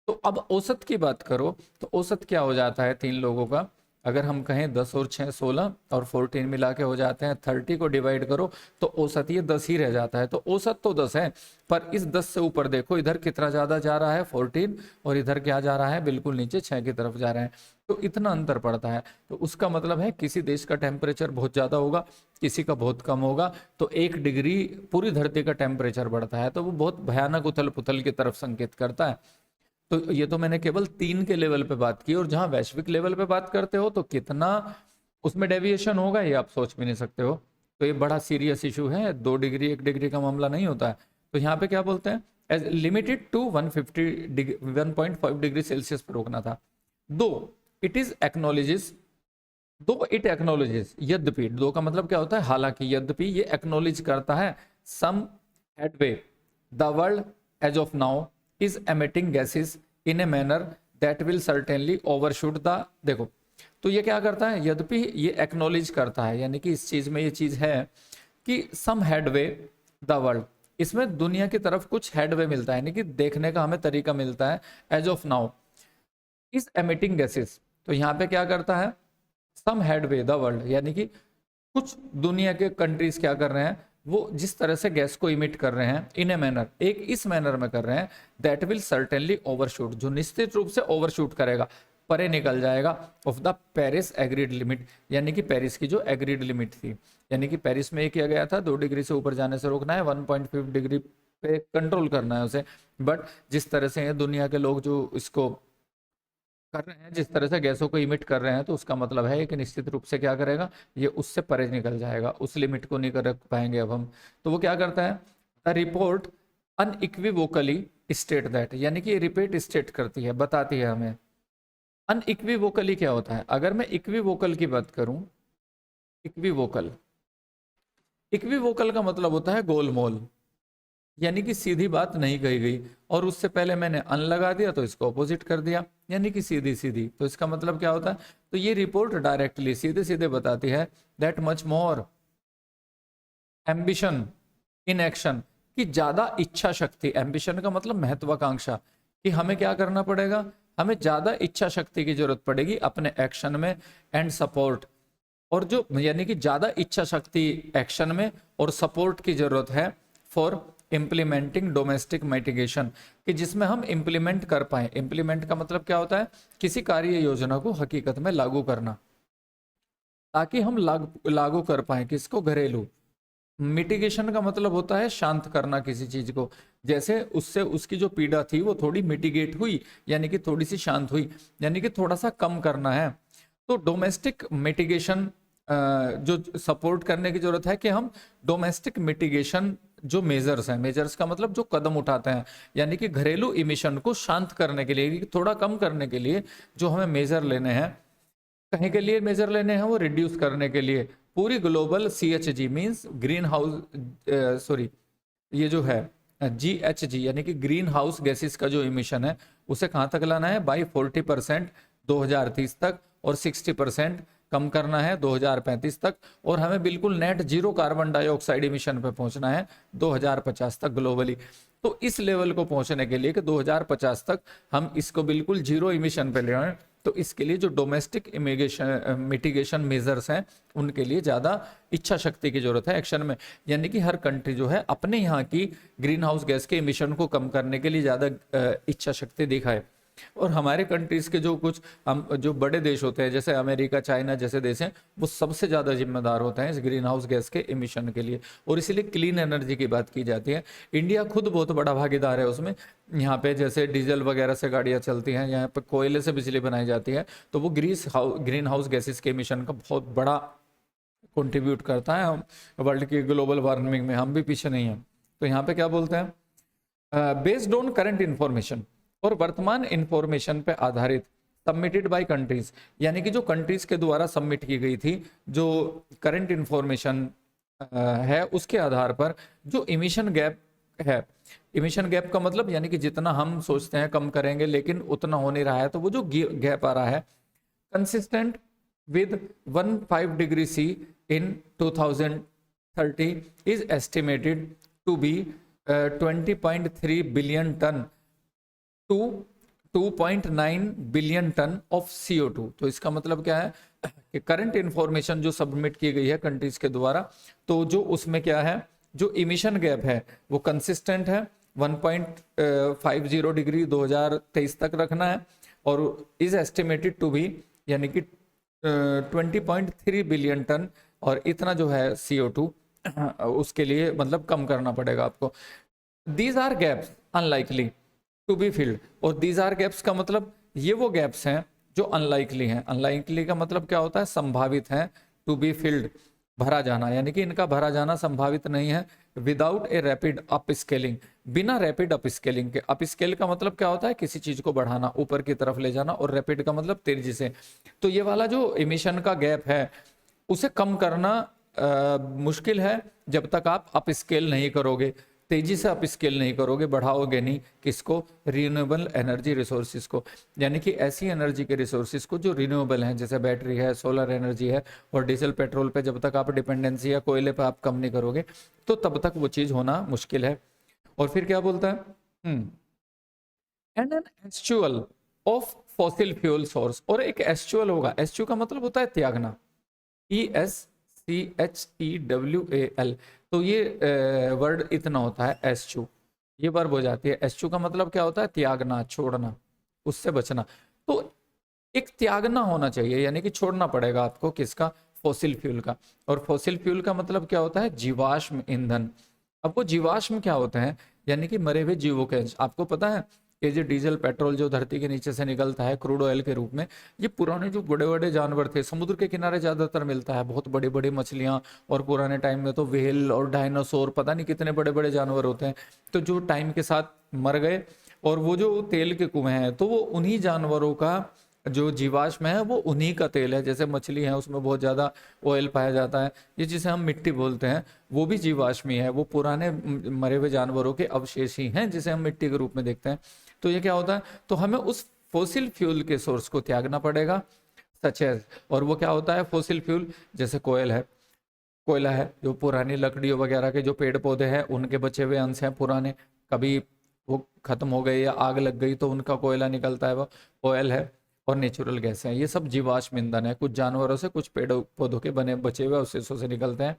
तो अब औसत की बात करो तो औसत क्या हो जाता है 3 लोगों का, अगर हम कहें 10 और 6 16, और 14 मिला के हो जाते हैं 30 को डिवाइड करो तो औसत ये 10 ही रह जाता है। तो औसत तो 10 है, पर इस 10 से ऊपर देखो इधर कितना ज्यादा जा रहा है 14, और इधर क्या जा रहा है, बिल्कुल नीचे 6 की तरफ जा रहे हैं। तो इतना अंतर पड़ता है। तो उसका मतलब है किसी देश का टेम्परेचर बहुत ज्यादा होगा, किसी का बहुत कम होगा, तो 1 डिग्री पूरी धरती का टेम्परेचर बढ़ता है, तो वो बहुत भयानक उथल पुथल की तरफ संकेत करता है। तो ये तो मैंने केवल 3 के लेवल पे बात की, और जहां वैश्विक लेवल पे बात करते हो तो कितना उसमें डेविएशन होगा ये आप सोच भी नहीं सकते हो। तो ये बड़ा सीरियस इशू है, 2 डिग्री 1 डिग्री का मामला नहीं होता है। तो यहाँ पे क्या बोलते हैं, as limited to 1.5 degree Celsius पर रोकना था। दो इट एक्नॉलेजेस, यद्यपि, दो का मतलब क्या होता है, हालांकि, यद्यपि ये एक्नॉलेज करता है some headway the world as of now is emitting gases in a manner that will certainly overshoot the, देखो तो ये क्या करता है, यद्यपि ये एक्नॉलेज करता है, यानी कि इस चीज में ये चीज है कि सम हेडवे द वर्ल्ड, इसमें दुनिया की तरफ कुछ हेडवे मिलता है, यानी कि देखने का हमें तरीका मिलता है, as of now is emitting gases, तो यहाँ पे क्या करता है, सम हेडवे द वर्ल्ड, यानी कि कुछ दुनिया के कंट्रीज क्या कर रहे हैं, वो जिस तरह से गैस को इमिट कर रहे हैं इन ए मैनर, एक इस मैनर में कर रहे हैं, दैट विल सर्टेनली ओवरशूट, जो निश्चित रूप से ओवरशूट करेगा, परे निकल जाएगा, of the Paris agreed limit, यानी कि पेरिस की जो एग्रीड लिमिट थी, यानी कि पेरिस में ये किया गया था 2 डिग्री से ऊपर जाने से रोकना है, 1.5 डिग्री पे कंट्रोल करना है उसे, बट जिस तरह से दुनिया के लोग जो इसको कर रहे हैं, जिस तरह से गैसों को इमिट कर रहे हैं, तो उसका मतलब है कि निश्चित रूप से क्या करेगा, ये उससे परे निकल जाएगा, उस लिमिट को नहीं कर पाएंगे अब हम। तो वो क्या करता है, the report unequivocally state that, यानी कि रिपीट स्टेट करती है, बताती है हमें। अनइक्विवोकली क्या होता है, अगर मैं इक्विवोकल की बात करूं, इक्विवोकल, इक्विवोकल का मतलब होता है गोलमोल, यानी कि सीधी बात नहीं कही गई, और उससे पहले मैंने अन लगा दिया तो इसको अपोजिट कर दिया, यानी कि सीधी सीधी, तो इसका मतलब क्या होता है, तो ये रिपोर्ट डायरेक्टली सीधे सीधे बताती है that much more ambition in action, कि ज्यादा इच्छा शक्ति, एम्बिशन का मतलब महत्वाकांक्षा, कि हमें क्या करना पड़ेगा, हमें ज्यादा इच्छा शक्ति की जरूरत पड़ेगी अपने एक्शन में, एंड सपोर्ट, और जो यानी कि ज्यादा इच्छा शक्ति एक्शन में और सपोर्ट की जरूरत है फॉर इम्प्लीमेंटिंग डोमेस्टिक मिटिगेशन, कि जिसमें हम इम्प्लीमेंट कर पाए, इम्प्लीमेंट का मतलब क्या होता है, किसी कार्य योजना को हकीकत में लागू करना, ताकि हम लागू कर पाए किसको, घरेलू। मिटिगेशन का मतलब होता है शांत करना किसी चीज को, जैसे उससे उसकी जो पीड़ा थी वो थोड़ी मिटिगेट हुई, यानी कि थोड़ी सी शांत हुई, यानी कि थोड़ा सा कम करना है। तो डोमेस्टिक मिटिगेशन जो सपोर्ट करने की जरूरत है, कि हम डोमेस्टिक मिटिगेशन जो मेजर्स हैं, मेजर्स का मतलब जो कदम उठाते हैं, यानी कि घरेलू इमिशन को शांत करने के लिए, थोड़ा कम करने के लिए जो हमें मेजर लेने हैं, कहीं के लिए मेजर लेने हैं, वो रिड्यूस करने के लिए पूरी global CHG means green house sorry ये जो है GHG यानी कि ग्रीन हाउस गैसेस का जो इमिशन है उसे कहाँ तक लाना है, बाई 40% 2030 तक, और 60% कम करना है 2035 तक, और हमें बिल्कुल net zero carbon dioxide emission पे पहुंचना है 2050 तक ग्लोबली। तो इस लेवल को पहुंचने के लिए कि 2050 तक हम इसको बिल्कुल जीरो इमिशन पे ले आए, तो इसके लिए जो डोमेस्टिक मिटिगेशन मेजर्स हैं उनके लिए ज़्यादा इच्छा शक्ति की जरूरत है एक्शन में, यानी कि हर कंट्री जो है अपने यहाँ की ग्रीन हाउस गैस के इमिशन को कम करने के लिए ज़्यादा इच्छा शक्ति दिखाए। और हमारे कंट्रीज के जो कुछ जो बड़े देश होते हैं जैसे अमेरिका, चाइना जैसे देश हैं, वो सबसे ज़्यादा जिम्मेदार होते हैं इस ग्रीन हाउस गैस के इमिशन के लिए, और इसीलिए क्लीन एनर्जी की बात की जाती है। इंडिया खुद बहुत बड़ा भागीदार है उसमें, यहाँ पे जैसे डीजल वगैरह से गाड़ियाँ चलती हैं, यहाँ पे कोयले से बिजली बनाई जाती है, तो वो ग्रीन हाउस गैसेस के इमिशन का बहुत बड़ा कंट्रीब्यूट करता है। हम वर्ल्ड की ग्लोबल वार्मिंग में हम भी पीछे नहीं हैं। तो यहाँ पे क्या बोलते हैं, बेस्ड ऑन करंट इंफॉर्मेशन, और वर्तमान इंफॉर्मेशन पे आधारित, सबमिटेड बाय कंट्रीज, यानी कि जो कंट्रीज के द्वारा सबमिट की गई थी जो करंट इंफॉर्मेशन है, उसके आधार पर जो इमिशन गैप है, इमिशन गैप का मतलब यानी कि जितना हम सोचते हैं कम करेंगे लेकिन उतना हो नहीं रहा है, तो वो जो गैप आ रहा है consistent with 1.5 degree C in 2030 is estimated to be 20.3 billion ton to 2.9 billion ton of CO2। तो इसका मतलब क्या है कि करंट इंफॉर्मेशन जो सबमिट की गई है कंट्रीज के द्वारा, तो जो उसमें क्या है, जो इमिशन गैप है वो कंसिस्टेंट है, 1.50 डिग्री 2023 तक रखना है, और इज एस्टिमेटेड टू बी यानी कि 20.3 बिलियन टन, और इतना जो है CO2 उसके लिए मतलब कम करना पड़ेगा आपको। These are gaps unlikely to be filled, और दीज आर गैप्स का मतलब ये वो गैप्स हैं जो अनलाइकली हैं। अनलाइकली का मतलब क्या होता है, संभावित हैं, टू बी फिल्ड भरा जाना, यानी कि इनका भरा जाना संभावित नहीं है, without a rapid up scaling, बिना रैपिड अप स्केलिंग के। अप स्केल का मतलब क्या होता है, किसी चीज को बढ़ाना, ऊपर की तरफ ले जाना, और रैपिड का मतलब तेजी से। तो ये वाला जो इमिशन का गैप है उसे कम करना मुश्किल है जब तक आप अप स्केल नहीं करोगे, तेजी से अप स्केल नहीं करोगे, बढ़ाओगे नहीं किसको, रिन्यूएबल एनर्जी रिसोर्सेज को, यानी कि ऐसी एनर्जी के रिसोर्सेज को जो रिन्यूएबल हैं, जैसे बैटरी है, सोलर एनर्जी है, और डीजल पेट्रोल पे जब तक आप डिपेंडेंसी या कोयले पे आप कम नहीं करोगे तो तब तक वो चीज़ होना मुश्किल है। और फिर क्या बोलता है, and an eschewal of fossil fuel source, और एक एस्चुअल होगा, एस्चु का मतलब होता है त्यागना, ESCHEWAL, तो ये वर्ड इतना होता है एस्चु, ये वर्ब हो जाती है। एस्चु का मतलब क्या होता है, त्यागना, छोड़ना, उससे बचना। तो एक त्यागना होना चाहिए, यानी कि छोड़ना पड़ेगा आपको किसका, फॉसिल फ्यूल का। और फॉसिल फ्यूल का मतलब क्या होता है, जीवाश्म ईंधन। आपको जीवाश्म क्या होते हैं, यानी कि मरे हुए जीवों के अंश। आपको पता है कि जो डीजल पेट्रोल जो धरती के नीचे से निकलता है क्रूड ऑयल के रूप में, ये पुराने जो बड़े बड़े जानवर थे, समुद्र के किनारे ज़्यादातर मिलता है, बहुत बड़ी बड़ी मछलियाँ, और पुराने टाइम में तो व्हेल और डायनासोर, पता नहीं कितने बड़े बड़े जानवर होते हैं, तो जो टाइम के साथ मर गए, और वो जो तेल के कुएं हैं तो वो उन्हीं जानवरों का जो जीवाश्म है, वो उन्हीं का तेल है। जैसे मछली है उसमें बहुत ज़्यादा ऑयल पाया जाता है, ये जिसे हम मिट्टी बोलते हैं वो भी जीवाश्मी है, वो पुराने मरे हुए जानवरों के अवशेष ही हैं जिसे हम मिट्टी के रूप में देखते हैं। तो ये क्या होता है, तो हमें उस फोसिल फ्यूल के सोर्स को त्यागना पड़ेगा, सच है। और वो क्या होता है फोसिल फ्यूल, जैसे कोयला है, जो पुरानी लकड़ियों वगैरह के जो पेड़ पौधे हैं उनके बचे हुए अंश हैं पुराने, कभी वो खत्म हो गए या आग लग गई तो उनका कोयला निकलता है, वो ऑयल है। और नेचुरल गैस है, ये सब जीवाश्म ईंधन है, कुछ जानवरों से, कुछ पेड़ पौधों के बने बचे हुए अवशेषों से निकलते हैं।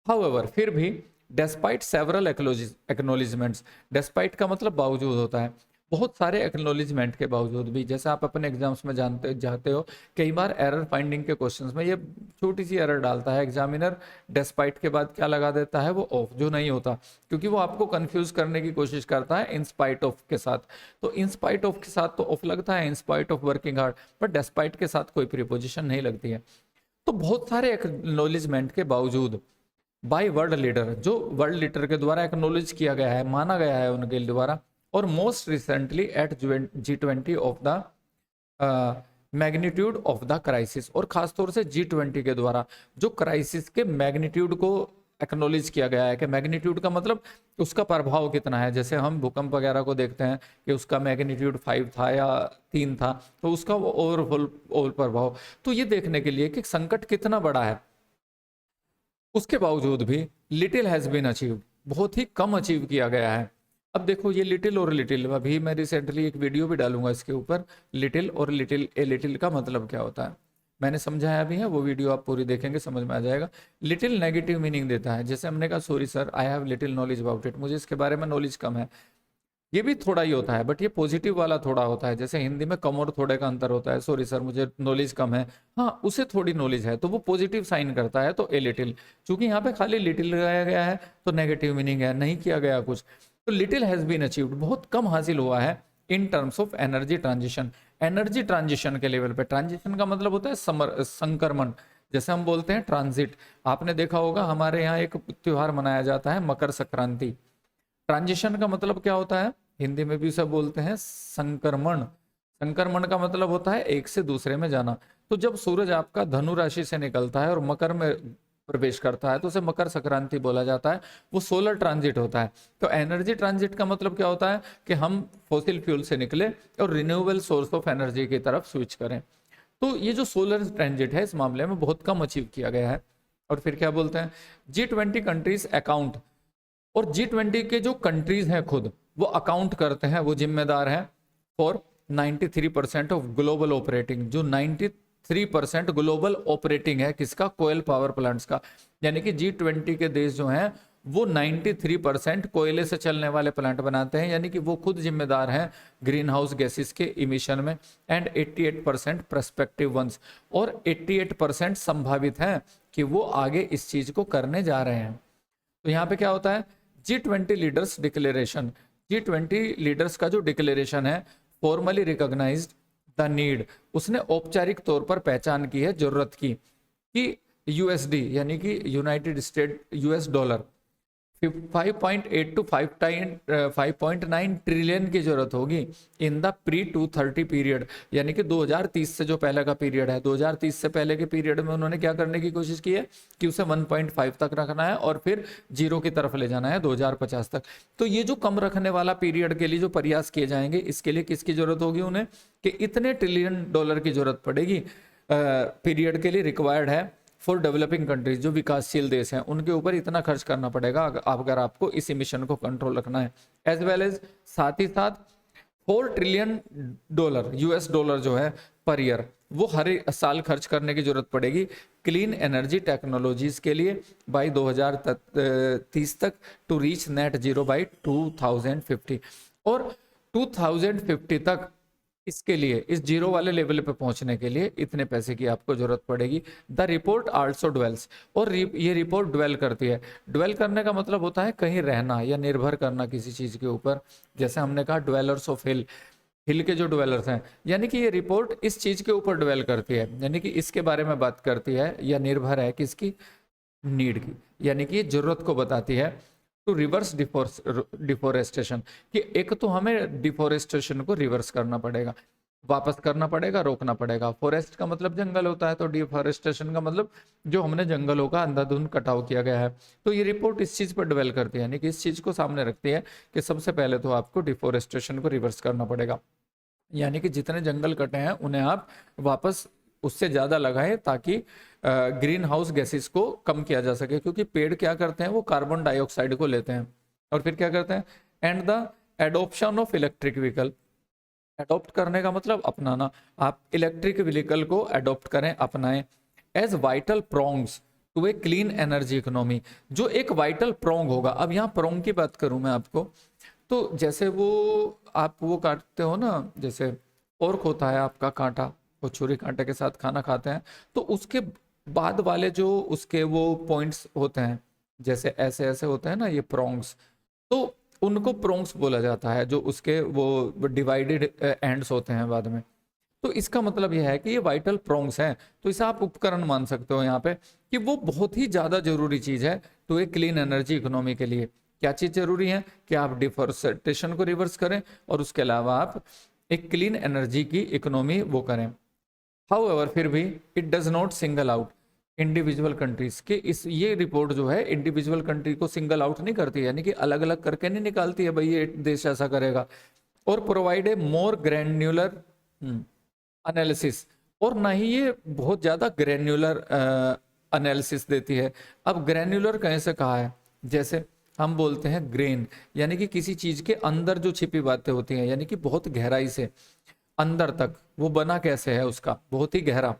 हाउएवर, फिर भी, डेस्पाइट सेवरल एक्नोलिजमेंट्स, डेस्पाइट का मतलब बावजूद होता है, बहुत सारे एक्नोलिजमेंट के बावजूद भी, जैसे आप अपने एग्जाम्स में जाते हो, कई बार एरर फाइंडिंग के क्वेश्चंस में ये छोटी सी एरर डालता है एग्जामिनर, डेस्पाइट के बाद क्या लगा देता है, वो ऑफ, जो नहीं होता, क्योंकि वो आपको कंफ्यूज करने की कोशिश करता है इन स्पाइट ऑफ के साथ। तो इन स्पाइट ऑफ के साथ तो ऑफ लगता है, in spite of working hard, but despite के साथ कोई प्रीपोजिशन नहीं लगती है। तो बहुत सारे एक्नोलिजमेंट के बावजूद बाय वर्ल्ड लीडर, जो वर्ल्ड लीडर के द्वारा एक्नोलेज किया गया है, माना गया है उनके द्वारा, और most recently eight G20 of the magnitude of the crisis, और खासतौर से G20 के द्वारा जो क्राइसिस के मैग्नीट्यूड को एक्नोलेज किया गया है, कि मैग्नीट्यूड का मतलब उसका प्रभाव कितना है। जैसे हम भूकंप वगैरह को देखते हैं कि उसका मैग्नीट्यूड 5 था या 3 था, तो उसका ओवरऑल प्रभाव, तो ये देखने के लिए कि संकट कितना बड़ा है, उसके बावजूद भी लिटिल हैज बीन अचीव्ड, बहुत ही कम अचीव किया गया है। अब देखो ये लिटिल और लिटिल, अभी मैं रिसेंटली एक वीडियो भी डालूंगा इसके ऊपर, लिटिल और लिटिल, ए लिटिल का मतलब क्या होता है मैंने समझाया भी है, वो वीडियो आप पूरी देखेंगे समझ में आ जाएगा। लिटिल नेगेटिव मीनिंग देता है, जैसे हमने कहा sorry sir I have little knowledge about it, मुझे इसके बारे में नॉलेज कम है, ये भी थोड़ा ही होता है, बट ये पॉजिटिव वाला थोड़ा होता है। जैसे हिंदी में कम और थोड़े का अंतर होता है, सॉरी सर मुझे नॉलेज कम है, हाँ उसे थोड़ी नॉलेज है, तो वो पॉजिटिव साइन करता है, तो ए लिटिल। चूंकि यहाँ पे खाली लिटिल लगाया गया है तो नेगेटिव मीनिंग है, नहीं किया गया कुछ, तो लिटिल हैज बीन अचीव्ड, बहुत कम हासिल हुआ है in terms of energy transition. Energy transition के लेवल पे, ट्रांजिशन का मतलब होता है संक्रमण, जैसे हम बोलते हैं ट्रांजिट। आपने देखा होगा हमारे यहाँ एक त्योहार मनाया जाता है मकर संक्रांति, ट्रांजिशन का मतलब क्या होता है, हिंदी में भी उसे बोलते हैं संक्रमण। संक्रमण का मतलब होता है एक से दूसरे में जाना। तो जब सूरज आपका धनु राशि से निकलता है और मकर में प्रवेश करता है तो उसे मकर संक्रांति बोला जाता है, वो सोलर ट्रांजिट होता है। तो एनर्जी ट्रांजिट का मतलब क्या होता है कि हम फॉसिल फ्यूल से निकले और रिन्यूएबल सोर्स ऑफ एनर्जी की तरफ स्विच करें। तो ये जो सोलर ट्रांजिट है इस मामले में बहुत कम अचीव किया गया है। और फिर क्या बोलते हैं, G20 कंट्रीज अकाउंट, और G20 के जो कंट्रीज हैं खुद वो अकाउंट करते हैं, वो जिम्मेदार हैं फॉर 93% ऑफ ग्लोबल ऑपरेटिंग, जो 93% ग्लोबल ऑपरेटिंग है किसका, कोयल पावर प्लांट्स का। यानी कि G20 के देश जो हैं वो 93% कोयले से चलने वाले प्लांट बनाते हैं, यानी कि वो खुद जिम्मेदार हैं ग्रीन हाउस गैसेस के इमिशन में, एंड 88% प्रस्पेक्टिव वंस, और 88% संभावित हैं कि वो आगे इस चीज को करने जा रहे हैं। तो यहाँ पे क्या होता है, G20 leaders declaration, G20 leaders का जो डिक्लेरेशन है, फॉर्मली रिकॉग्नाइज्ड द नीड, उसने औपचारिक तौर पर पहचान की है जरूरत की, कि USD यानी कि United State US dollar 5.8 to 5.9 trillion की जरूरत होगी इन द प्री 230 पीरियड, यानी कि 2030 से जो पहले का पीरियड है, 2030 से पहले के पीरियड में उन्होंने क्या करने की कोशिश की है कि उसे 1.5 तक रखना है और फिर जीरो की तरफ ले जाना है 2050 तक। तो ये जो कम रखने वाला पीरियड के लिए जो प्रयास किए जाएंगे, इसके लिए किसकी जरूरत होगी उन्हें, कि इतने ट्रिलियन डॉलर की जरूरत पड़ेगी पीरियड के लिए, रिक्वायर्ड है फॉर डेवलपिंग कंट्रीज, जो विकासशील देश हैं उनके ऊपर इतना खर्च करना पड़ेगा अगर आपको इस इमिशन को कंट्रोल रखना है। एज वेल एज साथ ही साथ 4 ट्रिलियन डॉलर US डॉलर जो है पर ईयर, वो हर साल खर्च करने की जरूरत पड़ेगी क्लीन एनर्जी टेक्नोलॉजीज के लिए बाय 2030 तक, to reach net zero by 2050। और 2050 तक इसके लिए, इस जीरो वाले लेवल पे पहुंचने के लिए इतने पैसे की आपको जरूरत पड़ेगी। द रिपोर्ट आल्सो ड्वेल्स, और ये रिपोर्ट ड्वेल करती है। ड्वेल करने का मतलब होता है कहीं रहना या निर्भर करना किसी चीज के ऊपर, जैसे हमने कहा ड्वेलर्स ऑफ हिल, हिल के जो ड्वेलर्स हैं, यानी कि ये रिपोर्ट इस चीज के ऊपर ड्वेल करती है, यानी कि इसके बारे में बात करती है या निर्भर है किसकी, नीड की, यानी कि जरूरत को बताती है टू रिवर्स डिफोरेस्टेशन, कि एक तो हमें डिफोरेस्टेशन को रिवर्स करना पड़ेगा, वापस करना पड़ेगा, रोकना पड़ेगा। फॉरेस्ट का मतलब जंगल होता है, तो डिफोरेस्टेशन का मतलब जो हमने जंगलों का अंधाधुंध कटाव किया गया है। तो ये रिपोर्ट इस चीज पर डिवेल करती है, यानी कि इस चीज को सामने रखती है कि सबसे पहले तो आपको डिफोरेस्टेशन को रिवर्स करना पड़ेगा, यानी कि जितने जंगल कटे हैं उन्हें आप वापस उससे ज़्यादा लगाएं, ताकि ग्रीन हाउस गैसेस को कम किया जा सके। क्योंकि पेड़ क्या करते हैं, वो कार्बन डाइऑक्साइड को लेते हैं और फिर क्या करते हैं। And the adoption of electric vehicle, adopt करने का मतलब अपनाना, आप इलेक्ट्रिक व्हीकल को एडॉप्ट करें, अपनाएं, as vital prongs to a clean energy economy, जो एक वाइटल प्रोंग होगा। अब यहाँ प्रोंग की बात करूं मैं आपको, तो जैसे वो आप वो काटते हो ना, जैसे पोर्क होता है आपका कांटा, वो छुरी कांटे के साथ खाना खाते हैं, तो उसके बाद वाले जो उसके वो पॉइंट्स होते हैं, जैसे ऐसे ऐसे होते हैं ना ये प्रोंग्स, तो उनको प्रोंग्स बोला जाता है, जो उसके वो डिवाइडेड एंड्स होते हैं बाद में। तो इसका मतलब यह है कि ये वाइटल प्रोंग्स हैं, तो इसे आप उपकरण मान सकते हो यहाँ पे, कि वो बहुत ही ज़्यादा जरूरी चीज़ है to a clean energy economy के लिए। क्या चीज़ जरूरी है कि आप डिफोरेस्टेशन को रिवर्स करें और उसके अलावा आप एक क्लीन एनर्जी की इकोनॉमी वो करें। हाउएवर, फिर भी it does not single out individual countries के, इस ये रिपोर्ट जो है इंडिविजुअल कंट्री को सिंगल आउट नहीं करती, यानी कि अलग अलग करके नहीं निकालती है भाई ये देश ऐसा करेगा, और provide a more granular analysis, और ना ही ये बहुत ज़्यादा ग्रैन्युलर एनालिसिस देती है। अब ग्रैन्युलर कैसे कहा है, जैसे हम बोलते हैं ग्रेन, यानी कि किसी चीज़ के अंदर जो छिपी बातें होती हैं, यानी कि बहुत गहराई से अंदर तक वो बना कैसे है उसका, बहुत ही गहरा।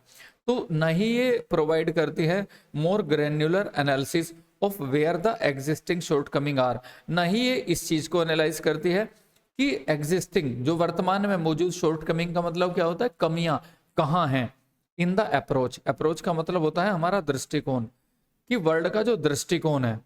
तो ना ही ये प्रोवाइड करती है more granular analysis of where the existing shortcoming are, ना ही ये इस चीज को एनालाइज करती है कि एग्जिस्टिंग जो वर्तमान में मौजूद शॉर्टकमिंग का मतलब क्या होता है, कमियां कहाँ हैं, इन द अप्रोच, अप्रोच का मतलब होता है हमारा दृष्टिकोण, कि वर्ल्ड का जो दृष्टिकोण है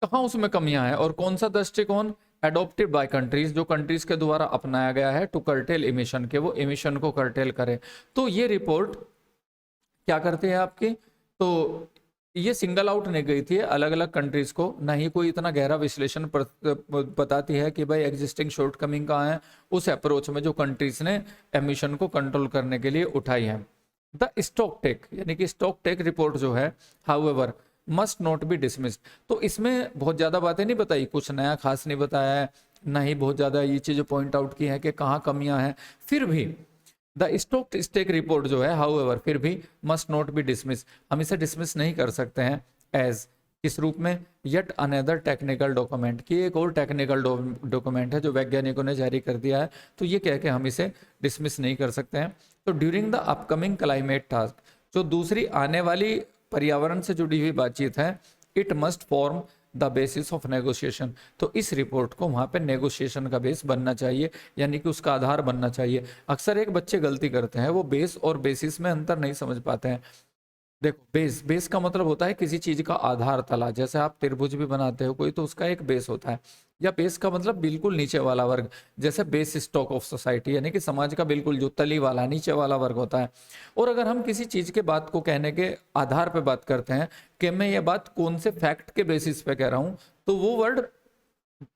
कहाँ उसमें कमियां हैं, और कौन सा दृष्टिकोण, एडॉप्टेड बाय कंट्रीज, जो कंट्रीज के द्वारा अपनाया गया है टू कर्टेल इमिशन, के वो इमिशन को कर्टेल करे। तो ये रिपोर्ट क्या करती है आपकी, तो ये सिंगल आउट नहीं गई थी अलग अलग कंट्रीज को, ना ही कोई इतना गहरा विश्लेषण बताती है कि भाई एग्जिस्टिंग शॉर्टकमिंग कहाँ है उस अप्रोच में जो कंट्रीज ने एमिशन को कंट्रोल करने के लिए उठाई है। द स्टॉक टेक, यानी कि स्टॉक टेक रिपोर्ट जो है, however must not be dismissed, तो इसमें बहुत ज़्यादा बातें नहीं बताई, कुछ नया खास नहीं बताया है, ना ही बहुत ज़्यादा ये चीज़ें पॉइंट आउट की है कि कहाँ कमियां हैं। फिर भी द स्टॉक टेक रिपोर्ट जो है, हाउएवर फिर भी मस्ट नॉट बी डिसमिस, हम इसे डिसमिस नहीं कर सकते हैं एज, किस रूप में, येट अनदर टेक्निकल डॉक्यूमेंट, कि एक और टेक्निकल डॉक्यूमेंट है जो वैज्ञानिकों ने जारी कर दिया है, तो ये कह के हम इसे डिसमिस नहीं कर सकते हैं। तो during the upcoming climate task, जो दूसरी आने वाली पर्यावरण से जुड़ी हुई बातचीत है, it must form the basis of negotiation, तो इस रिपोर्ट को वहाँ पे नेगोशिएशन का बेस बनना चाहिए, यानी कि उसका आधार बनना चाहिए। अक्सर एक बच्चे गलती करते हैं, वो बेस और बेसिस में अंतर नहीं समझ पाते हैं। देखो बेस, बेस का मतलब होता है किसी चीज का आधार तला, जैसे आप त्रिभुज भी बनाते हो कोई, तो उसका एक बेस होता है, या बेस का मतलब बिल्कुल नीचे वाला वर्ग, जैसे बेस स्टॉक ऑफ सोसाइटी, यानी कि समाज का बिल्कुल जो तली वाला नीचे वाला वर्ग होता है। और अगर हम किसी चीज के बात को कहने के आधार पे बात करते हैं कि मैं ये बात कौन से फैक्ट के बेसिस पे कह रहा हूं, तो वो वर्ड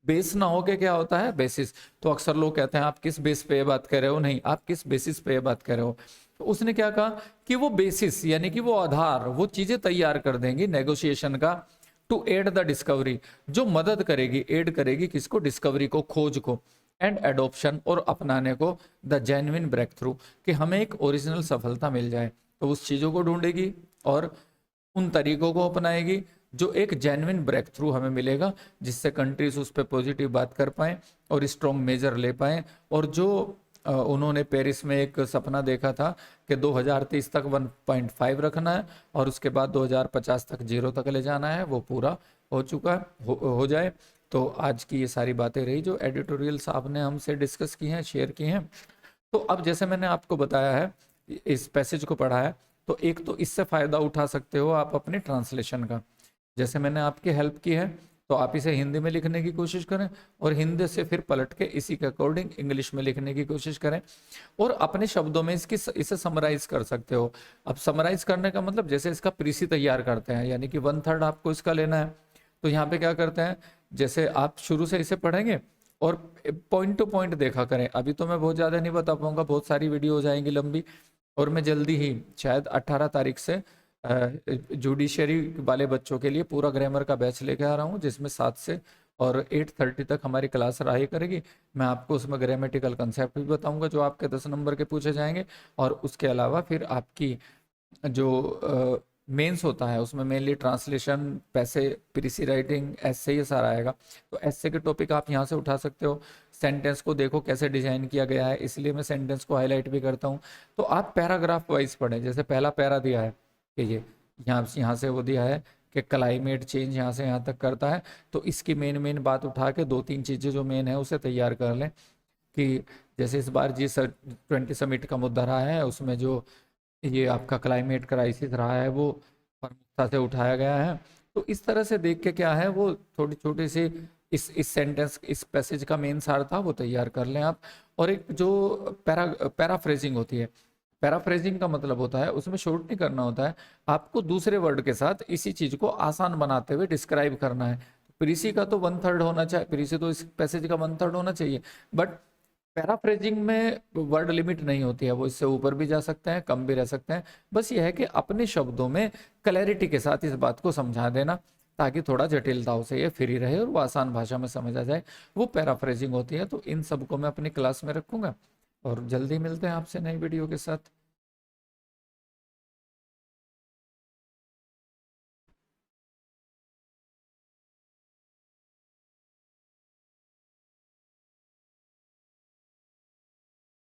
बेस ना हो के क्या होता है, बेसिस। तो अक्सर लोग कहते हैं आप किस बेस पे ये बात कर रहे हो, नहीं, आप किस बेसिस पे ये बात कर रहे हो। तो उसने क्या कहा कि वो बेसिस यानी कि वो आधार, वो चीजें तैयार कर देंगी नेगोशिएशन का, टू एड द डिस्कवरी, जो मदद करेगी, एड करेगी किसको, डिस्कवरी को, खोज को, एंड एडॉप्शन, और अपनाने को, द जेन्युइन ब्रेक थ्रू, कि हमें एक ओरिजिनल सफलता मिल जाए। तो उस चीजों को ढूंढेगी और उन तरीकों को अपनाएगी जो एक जेन्युइन ब्रेक थ्रू हमें मिलेगा, जिससे कंट्रीज उस पर पॉजिटिव बात कर पाए और स्ट्रॉन्ग मेजर ले पाए। और जो उन्होंने पेरिस में एक सपना देखा था कि 2030 तक 1.5 रखना है और उसके बाद 2050 तक 0 तक ले जाना है, वो पूरा हो चुका है, हो जाए। तो आज की ये सारी बातें रही जो एडिटोरियल साहब ने हमसे डिस्कस की हैं, शेयर की हैं। तो अब जैसे मैंने आपको बताया है, इस पैसेज को पढ़ा है, तो एक तो इससे फ़ायदा उठा सकते हो आप अपनी ट्रांसलेशन का। जैसे मैंने आपकी हेल्प की है, तो आप इसे हिंदी में लिखने की कोशिश करें और हिंदी से फिर पलट के इसी के अकॉर्डिंग इंग्लिश में लिखने की कोशिश करें और अपने शब्दों में इसे समराइज कर सकते हो। अब समराइज करने का मतलब जैसे इसका प्रीसी तैयार करते हैं, यानी कि 1/3 आपको इसका लेना है। तो यहाँ पे क्या करते हैं, जैसे आप शुरू से इसे पढ़ेंगे और पॉइंट टू पॉइंट देखा करें। अभी तो मैं बहुत ज़्यादा नहीं बता पाऊंगा, बहुत सारी वीडियो हो जाएंगी लंबी, और मैं जल्दी ही शायद 18 तारीख से जुडिशरी वाले बच्चों के लिए पूरा ग्रामर का बैच लेके आ रहा हूँ, जिसमें 7 से और 8:30 तक हमारी क्लास रहा करेगी। मैं आपको उसमें ग्रामेटिकल कंसेप्ट भी बताऊंगा जो आपके 10 नंबर के पूछे जाएंगे, और उसके अलावा फिर आपकी जो मेंस होता है उसमें मेनली ट्रांसलेशन, पैसे, प्रीसी राइटिंग, ऐसे ये सारा आएगा। तो ऐसे के टॉपिक आप यहाँ से उठा सकते हो। सेंटेंस को देखो कैसे डिजाइन किया गया है, इसलिए मैं सेंटेंस को हाईलाइट भी करता हूँ। तो आप पैराग्राफ वाइज पढ़ें, जैसे पहला पैरा दिया है कि ये यहाँ से वो दिया है कि क्लाइमेट चेंज यहाँ से यहाँ तक करता है, तो इसकी मेन बात उठा के 2-3 चीज़ें जो मेन है उसे तैयार कर लें। कि जैसे इस बार G20 समिट का मुद्दा रहा है, उसमें जो ये आपका क्लाइमेट क्राइसिस रहा है वो प्रमुखता से उठाया गया है। तो इस तरह से देख के क्या है, वो थोड़ी छोटी सी इस सेंटेंस, इस पैसेज का मेन सार था वो तैयार कर लें आप। और एक जो पैराफ्रेजिंग होती है, पैराफ्रेजिंग का मतलब होता है उसमें शॉर्ट नहीं करना होता है, आपको दूसरे वर्ड के साथ इसी चीज को आसान बनाते हुए डिस्क्राइब करना है। प्रीसी का तो 1/3 होना चाहिए, प्रीसी तो इस पैसेज का 1/3 होना चाहिए, बट पैराफ्रेजिंग में वर्ड लिमिट नहीं होती है, वो इससे ऊपर भी जा सकते हैं, कम भी रह सकते हैं। बस ये है कि अपने शब्दों में क्लैरिटी के साथ इस बात को समझा देना, ताकि थोड़ा जटिलताओं से ये फ्री रहे और वो आसान भाषा में समझ आ जाए, वो पैराफ्रेजिंग होती है। तो इन सबको मैं अपनी क्लास में रखूंगा और जल्दी मिलते हैं आपसे नई वीडियो के साथ।